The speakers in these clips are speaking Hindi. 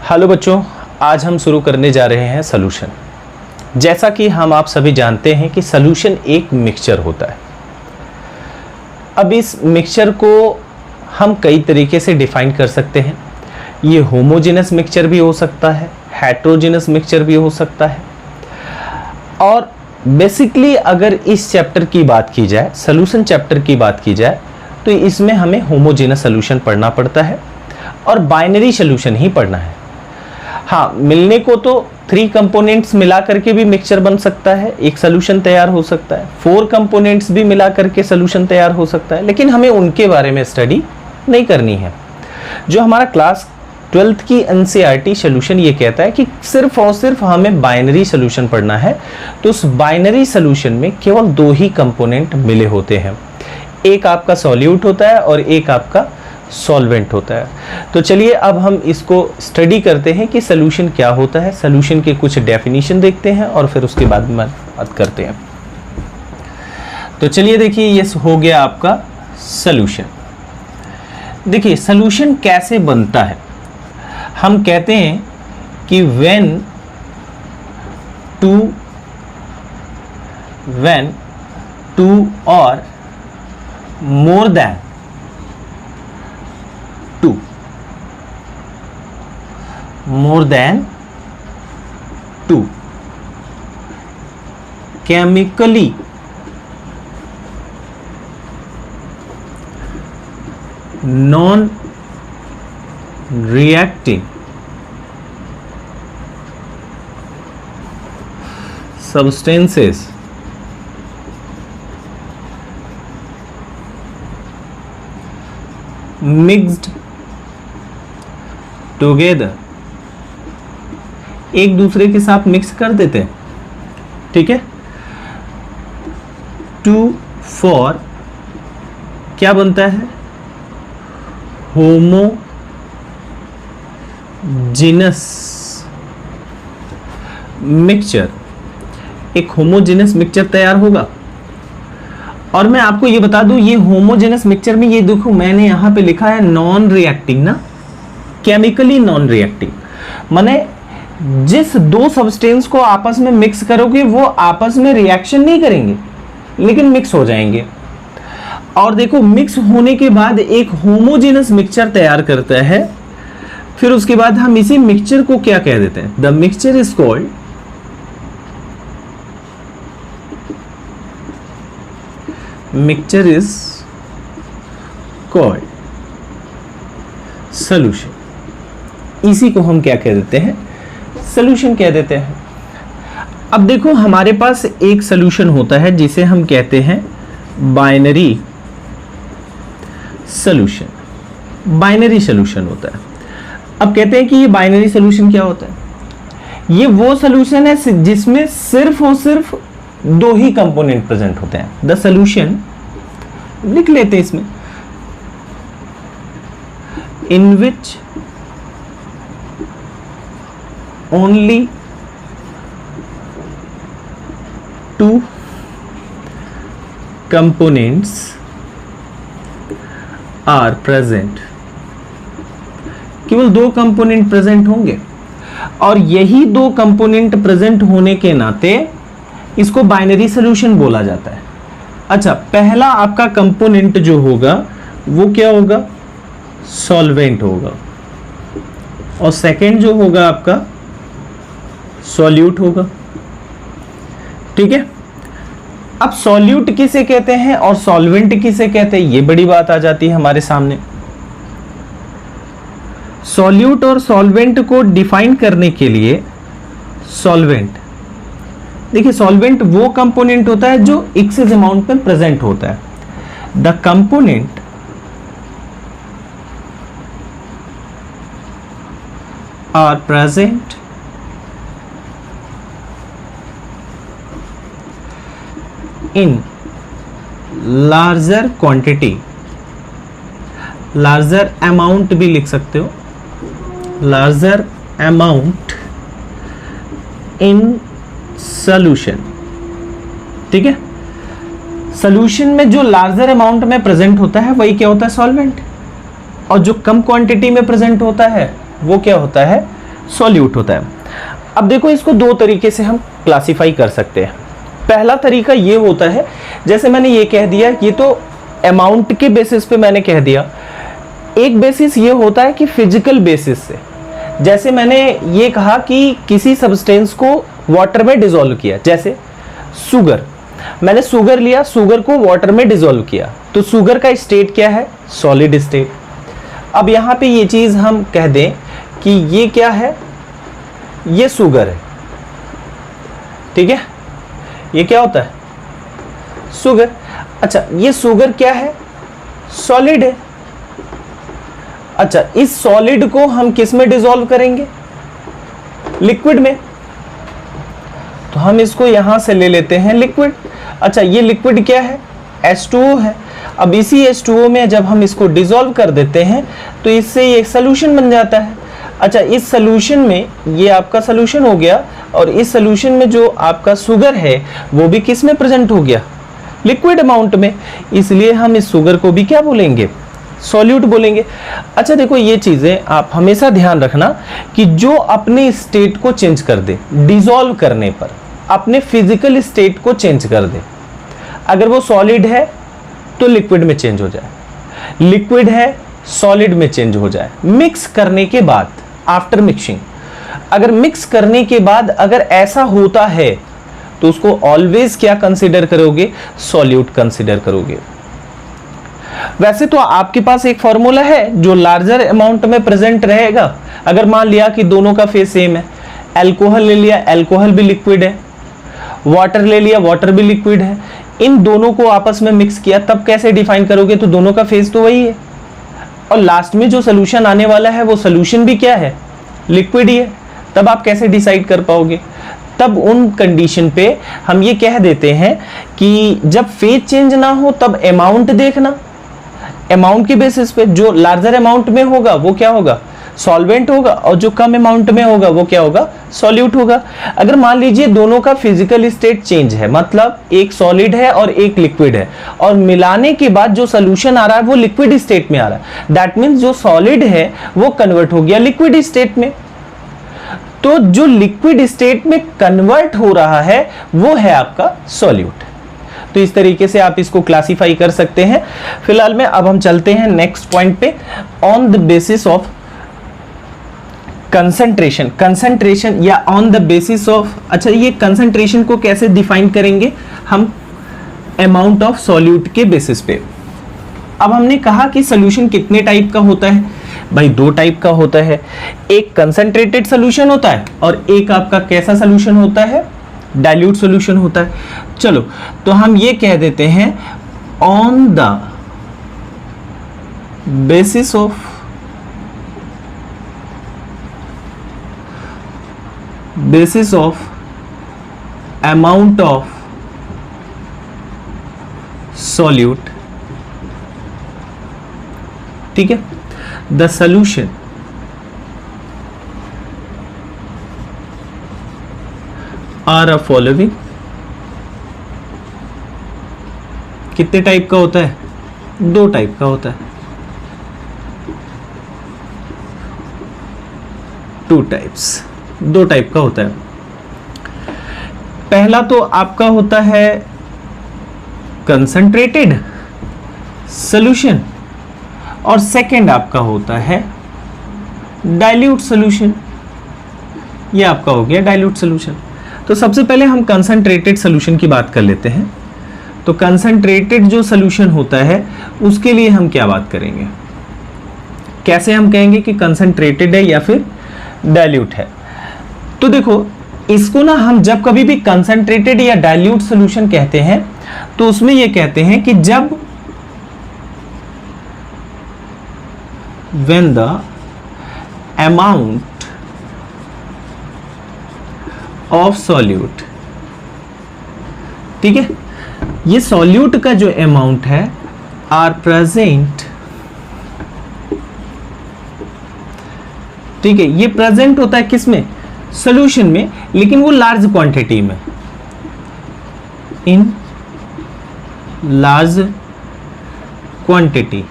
हेलो बच्चों, आज हम शुरू करने जा रहे हैं सॉल्यूशन। जैसा कि हम आप सभी जानते हैं कि सॉल्यूशन एक मिक्सचर होता है। अब इस मिक्सचर को हम कई तरीके से डिफाइन कर सकते हैं। ये होमोजेनस मिक्सचर भी हो सकता है, हेट्रोजेनस मिक्सचर भी हो सकता है। और बेसिकली अगर इस चैप्टर की बात की जाए, सॉल्यूशन चैप्टर की बात की जाए, तो इसमें हमें होमोजेनस सॉल्यूशन पढ़ना पड़ता है और बाइनरी सॉल्यूशन ही पढ़ना है। हाँ, मिलने को तो 3 कंपोनेंट्स मिला करके भी मिक्सचर बन सकता है, एक सॉल्यूशन तैयार हो सकता है। 4 कंपोनेंट्स भी मिला करके सॉल्यूशन तैयार हो सकता है, लेकिन हमें उनके बारे में स्टडी नहीं करनी है। जो हमारा क्लास 12th की एनसीईआरटी सॉल्यूशन ये कहता है कि सिर्फ और सिर्फ हमें बाइनरी सॉल्यूशन पढ़ना है, तो उस बाइनरी सॉल्यूशन में केवल 2 ही कंपोनेंट मिले होते हैं। एक आपका सॉल्यूट होता है और एक आपका सॉल्वेंट होता है। तो चलिए अब हम इसको स्टडी करते हैं कि सॉल्यूशन क्या होता है, सॉल्यूशन के कुछ डेफिनेशन देखते हैं और फिर उसके बाद में बात करते हैं। तो चलिए देखिए, ये हो गया आपका सॉल्यूशन। देखिए सॉल्यूशन कैसे बनता है। हम कहते हैं कि when two or more than 2 chemically non-reacting substances mixed together, एक दूसरे के साथ मिक्स कर देते हैं, ठीक है। 2 for क्या बनता है, होमोजेनस मिक्सचर। एक होमोजेनस मिक्सचर तैयार होगा। और मैं आपको ये बता दूं, ये होमोजेनस मिक्सचर में ये देखो मैंने यहां पे लिखा है नॉन रिएक्टिंग ना, केमिकली नॉन रिएक्टिंग, माने जिस 2 सब्सटेंस को आपस में मिक्स करोगे वो आपस में रिएक्शन नहीं करेंगे लेकिन मिक्स हो जाएंगे। और देखो मिक्स होने के बाद एक होमोजेनस मिक्सचर तैयार करता है। फिर उसके बाद हम इसी मिक्सचर को क्या कह देते हैं, the mixture is called solution. इसी को हम क्या कह देते हैं, सॉल्यूशन कह देते हैं। अब देखो हमारे पास एक सॉल्यूशन होता है जिसे हम कहते हैं बाइनरी सॉल्यूशन। बाइनरी सॉल्यूशन होता है। अब कहते हैं कि ये बाइनरी सॉल्यूशन क्या होता है। ये वो सॉल्यूशन है जिसमें सिर्फ और सिर्फ 2 ही कंपोनेंट प्रेजेंट होते हैं। द सॉल्यूशन लिख लेते हैं इसमें, इन विच only 2 components are present। केवल 2 कंपोनेंट प्रेजेंट होंगे और यही 2 कंपोनेंट प्रेजेंट होने के नाते इसको बाइनरी सॉल्यूशन बोला जाता है। अच्छा, पहला आपका कंपोनेंट जो होगा वो क्या होगा, सॉल्वेंट होगा, और सेकंड जो होगा आपका सॉल्यूट होगा, ठीक है। अब सॉल्यूट किसे कहते हैं और सॉल्वेंट किसे कहते हैं, ये बड़ी बात आ जाती है हमारे सामने। सॉल्यूट और सॉल्वेंट को डिफाइन करने के लिए सॉल्वेंट, देखिए सॉल्वेंट वो कंपोनेंट होता है जो एक्सेस अमाउंट में प्रेजेंट होता है। The component are present in larger quantity, larger amount भी लिख सकते हो, larger amount in solution, ठीक है। सॉल्यूशन में जो लार्जर अमाउंट में प्रेजेंट होता है वही क्या होता है, सॉल्वेंट, और जो कम क्वांटिटी में प्रेजेंट होता है वो क्या होता है, सॉल्यूट होता है। अब देखो इसको दो तरीके से हम क्लासिफाई कर सकते हैं। पहला तरीका ये होता है, जैसे मैंने ये कह दिया, ये तो अमाउंट के बेसिस पे मैंने कह दिया। एक बेसिस ये होता है कि फिजिकल बेसिस से, जैसे मैंने ये कहा कि किसी सब्सटेंस को वाटर में डिसॉल्व किया, जैसे शुगर, मैंने शुगर लिया, शुगर को वाटर में डिसॉल्व किया, तो शुगर का स्टेट क्या है? Solid state. अब यहां पे ये चीज हम कह दें कि ये क्या है? ये शुगर है, ठीक है, ये क्या होता है? शुगर। अच्छा, ये शुगर क्या है? सॉलिड है। अच्छा, इस सॉलिड को हम किस में डिसॉल्व करेंगे? लिक्विड में। तो हम इसको यहां से ले लेते हैं लिक्विड। अच्छा, ये लिक्विड क्या है? H2O है। अब इसी H2O में जब हम इसको डिसॉल्व कर देते हैं तो इससे ये सोल्यूशन बन जाता है। अच्छा, इस सोल्यूशन में ये आपका सोल्यूशन हो गया, और इस सोल्यूशन में जो आपका शुगर है वो भी किस में प्रेजेंट हो गया? लिक्विड अमाउंट में। इसलिए हम इस शुगर को भी क्या बोलेंगे? सॉल्यूट बोलेंगे। अच्छा देखो, ये चीजें आप हमेशा ध्यान रखना कि जो अपने स्टेट को चेंज कर दे डिसॉल्व करने पर, अपने फिजिकल स्टेट को चेंज कर दे, अगर वो सॉलिड है तो लिक्विड में चेंज हो जाए, लिक्विड है सॉलिड में चेंज हो जाए, मिक्स करने के बाद, आफ्टर मिक्सिंग, अगर मिक्स करने के बाद अगर ऐसा होता है तो उसको ऑलवेज क्या कंसीडर करोगे? सॉल्यूट कंसीडर करोगे। वैसे तो आपके पास एक फॉर्मूला है जो लार्जर अमाउंट में प्रेजेंट रहेगा। अगर मान लिया कि दोनों का फेज सेम है, अल्कोहल ले लिया, अल्कोहल भी लिक्विड है, वाटर ले लिया, वाटर भी लिक्विड है, इन दोनों को आपस में मिक्स किया, तब कैसे डिफाइन करोगे? तो दोनों का फेज तो वही है, और लास्ट में जो सोल्यूशन आने वाला है वो सोल्यूशन भी क्या है? लिक्विड ही है। तब आप कैसे डिसाइड कर पाओगे? तब उन कंडीशन पे हम ये कह देते हैं कि जब फेज चेंज ना हो तब अमाउंट देखना, अमाउंट के बेसिस पे जो लार्जर अमाउंट में होगा वो क्या होगा? सॉल्वेंट होगा, और जो कम अमाउंट में होगा वो क्या होगा? सॉल्यूट होगा। अगर मान लीजिए दोनों का फिजिकल स्टेट चेंज है, मतलब एक सॉलिड है और एक लिक्विड है, और मिलाने के बाद जो सोल्यूशन आ रहा है वो लिक्विड स्टेट में आ रहा है, दैट मीन्स जो सॉलिड है वो कन्वर्ट हो गया लिक्विड स्टेट में। तो जो लिक्विड स्टेट में कन्वर्ट हो रहा है वो है आपका सॉल्यूट। तो इस तरीके से आप इसको क्लासिफाई कर सकते हैं। फिलहाल में अब हम चलते हैं नेक्स्ट पॉइंट पे, on the basis of concentration. Concentration या ऑन द बेसिस ऑफ, अच्छा ये कंसंट्रेशन को कैसे डिफाइन करेंगे हम? अमाउंट ऑफ सॉल्यूट के बेसिस पे। अब हमने कहा कि सॉल्यूशन कितने टाइप का होता है? भाई दो टाइप का होता है, एक कंसंट्रेटेड सॉल्यूशन होता है और एक आपका कैसा सॉल्यूशन होता है? डाइल्यूट सॉल्यूशन होता है। चलो तो हम ये कह देते हैं on the basis of amount of solute, ठीक है, the solution are a following। कितने टाइप का होता है? दो टाइप का होता है, टू टाइप्स, दो टाइप का होता है। पहला तो आपका होता है कंसंट्रेटेड सॉल्यूशन, और सेकंड आपका होता है डाइल्यूट सॉल्यूशन। ये आपका हो गया डाइल्यूट सॉल्यूशन। तो सबसे पहले हम कंसंट्रेटेड सॉल्यूशन की बात कर लेते हैं। तो कंसंट्रेटेड जो सॉल्यूशन होता है उसके लिए हम क्या बात करेंगे? कैसे हम कहेंगे कि कंसंट्रेटेड है या फिर डाइल्यूट है? तो देखो, इसको ना हम जब कभी भी कंसंट्रेटेड या डाइल्यूट सॉल्यूशन कहते हैं तो उसमें ये कहते हैं कि जब when the amount of solute, ठीक है, ये सॉल्यूट का जो अमाउंट है आर प्रेजेंट, ठीक है, ये प्रेजेंट होता है किसमें? सॉल्यूशन में, लेकिन वो लार्ज क्वांटिटी में, इन लार्ज क्वांटिटी,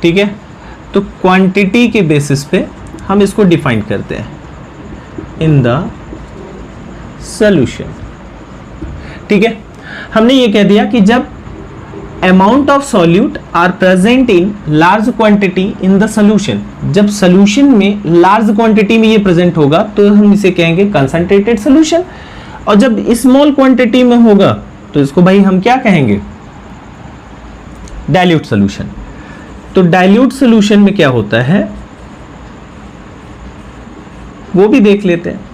ठीक है। तो क्वांटिटी के बेसिस पे हम इसको डिफाइन करते हैं इन द सॉल्यूशन। ठीक है, हमने ये कह दिया कि जब amount of solute are present in large quantity in the solution, जब सॉल्यूशन में लार्ज क्वांटिटी में ये प्रेजेंट होगा तो हम इसे कहेंगे कंसंट्रेटेड सॉल्यूशन, और जब स्मॉल क्वांटिटी में होगा तो इसको भाई हम क्या कहेंगे, डाइल्यूट सॉल्यूशन। तो डाइल्यूट सॉल्यूशन में क्या होता है वो भी देख लेते हैं।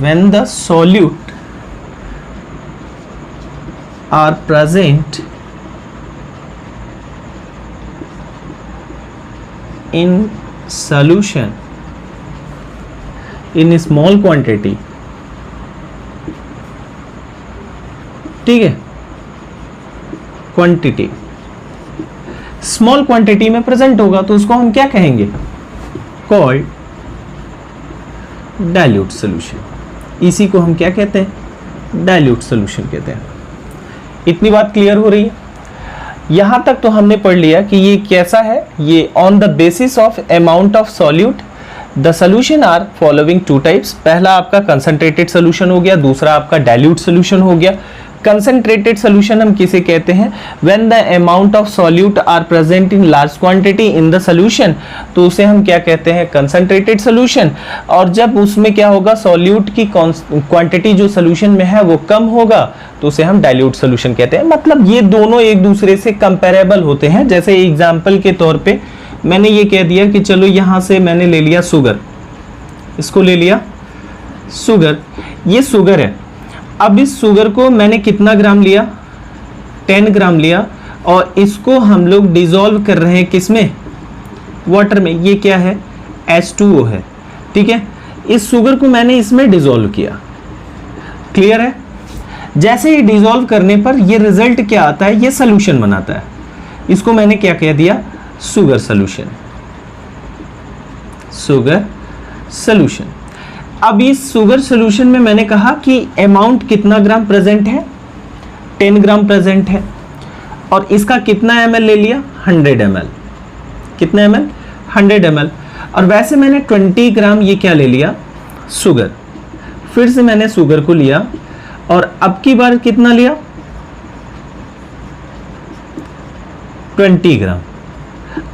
when the solute are present in solution in small quantity, ठीक है, क्वांटिटी स्मॉल क्वांटिटी में प्रेजेंट होगा तो उसको हम क्या कहेंगे, कॉल्ड डाइल्यूट सॉल्यूशन। इसी को हम क्या कहते हैं, डाइल्यूट सॉल्यूशन कहते हैं। इतनी बात क्लियर हो रही है? यहां तक तो हमने पढ़ लिया कि ये कैसा है, ये on the basis of amount of solute the solution are following two types. पहला आपका कंसंट्रेटेड सॉल्यूशन हो गया, दूसरा आपका डाइल्यूट सॉल्यूशन हो गया। कंसंट्रेटेड सॉल्यूशन हम किसे कहते हैं, when the amount of solute are present in large quantity in the solution, तो उसे हम क्या कहते हैं, कंसंट्रेटेड सॉल्यूशन। और जब उसमें क्या होगा, सॉल्यूट की क्वांटिटी जो सॉल्यूशन में है वो कम होगा तो उसे हम डाइल्यूट सॉल्यूशन कहते हैं। मतलब ये दोनों एक दूसरे से कंपेरेबल होते हैं। जैसे एग्जाम्पल के तौर पे मैंने ये कह दिया कि चलो यहां से मैंने ले लिया शुगर, इसको ले लिया शुगर, ये शुगर है। अब इस शुगर को मैंने कितना ग्राम लिया, 10 ग्राम लिया, और इसको हम लोग डिसॉल्व कर रहे हैं किसमें, वाटर में। ये क्या है, H2O है, ठीक है। इस शुगर को मैंने इसमें डिसॉल्व किया, क्लियर है। जैसे ही डिसॉल्व करने पर ये रिजल्ट क्या आता है, ये सॉल्यूशन बनाता है। इसको मैंने क्या कह दिया, शुगर सॉल्यूशन, शुगर सॉल्यूशन। अब इस शुगर सॉल्यूशन में मैंने कहा कि अमाउंट कितना ग्राम प्रेजेंट है, 10 ग्राम प्रेजेंट है, और इसका कितना ml ले लिया, 100 ml। कितना ml, 100 ml। और वैसे मैंने 20 ग्राम ये क्या ले लिया, शुगर। फिर से मैंने शुगर को लिया और अब की बार कितना लिया, 20 ग्राम।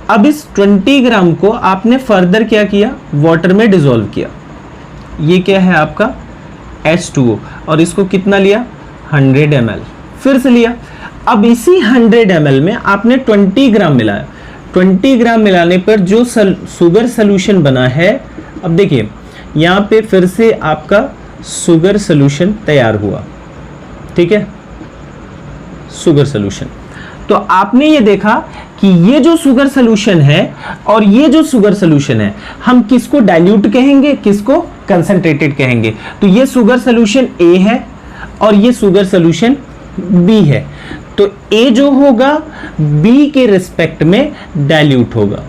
अब इस 20 ग्राम को आपने फर्दर क्या किया, वाटर में डिसॉल्व किया। ये क्या है आपका H2O, और इसको कितना लिया, 100 ml। फिर से लिया। अब इसी 100 ml में आपने 20 ग्राम मिलाया। 20 ग्राम मिलाने पर जो शुगर सॉल्यूशन बना है, अब देखिए यहाँ पे फिर से आपका शुगर सॉल्यूशन तैयार हुआ, ठीक है, शुगर सॉल्यूशन। तो आपने ये देखा कि ये जो शुगर सॉल्यूशन है और ये जो शुगर सॉल्यूशन है, हम किसको डाइल्यूट कहेंगे, किसको कंसंट्रेटेड कहेंगे। तो ये शुगर सॉल्यूशन A है और ये शुगर सॉल्यूशन B है। तो A जो होगा B के रिस्पेक्ट में डाइल्यूट होगा।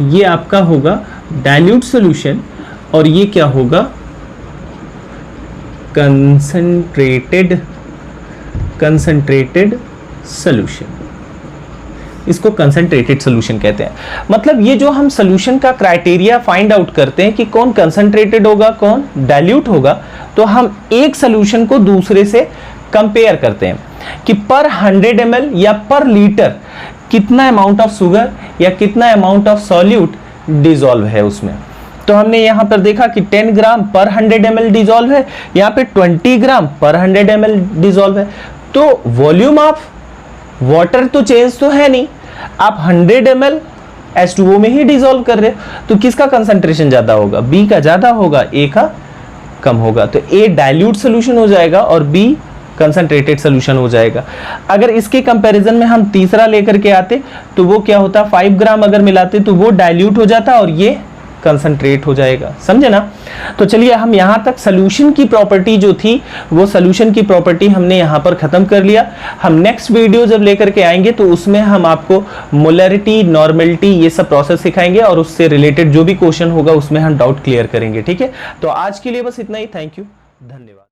ये आपका होगा डाइल्यूट सॉल्यूशन और ये क्या होगा, कंसंट्रेटेड सॉल्यूशन। इसको कंसंट्रेटेड सॉल्यूशन कहते हैं। मतलब ये जो हम सॉल्यूशन का क्राइटेरिया फाइंड आउट करते हैं कि कौन कंसंट्रेटेड होगा, कौन डाइल्यूट होगा, तो हम एक सॉल्यूशन को दूसरे से कंपेयर करते हैं कि पर 100 ml या पर लीटर कितना अमाउंट ऑफ शुगर या कितना अमाउंट ऑफ सॉल्यूट डिसॉल्व है उसमें। तो हमने यहां पर देखा कि 10 ग्राम पर 100 ml डिसॉल्व है, यहाँ पे 20 ग्राम पर 100 ml डिसॉल्व है। तो वॉल्यूम ऑफ वाटर तो चेंज तो है नहीं, आप 100 ml H2O में ही डिसॉल्व कर रहे हो। तो किसका कंसंट्रेशन ज्यादा होगा, B का ज्यादा होगा, A का कम होगा। तो A डाइल्यूट सॉल्यूशन हो जाएगा और B कंसंट्रेटेड सॉल्यूशन हो जाएगा। अगर इसके कंपैरिजन में हम तीसरा लेकर के आते तो वो क्या होता, 5 ग्राम अगर मिलाते तो वो डाइल्यूट हो जाता और ये कंसंट्रेट हो जाएगा, समझे ना। तो चलिए हम यहां तक सॉल्यूशन की प्रॉपर्टी जो थी वो सॉल्यूशन की प्रॉपर्टी हमने यहां पर खत्म कर लिया। हम नेक्स्ट वीडियो जब लेकर के आएंगे तो उसमें हम आपको मोलरिटी, नॉर्मेलिटी, ये सब प्रोसेस सिखाएंगे और उससे रिलेटेड जो भी क्वेश्चन होगा उसमें हम डाउट क्लियर करेंगे, ठीक है। तो आज के लिए बस इतना ही। थैंक यू, धन्यवाद।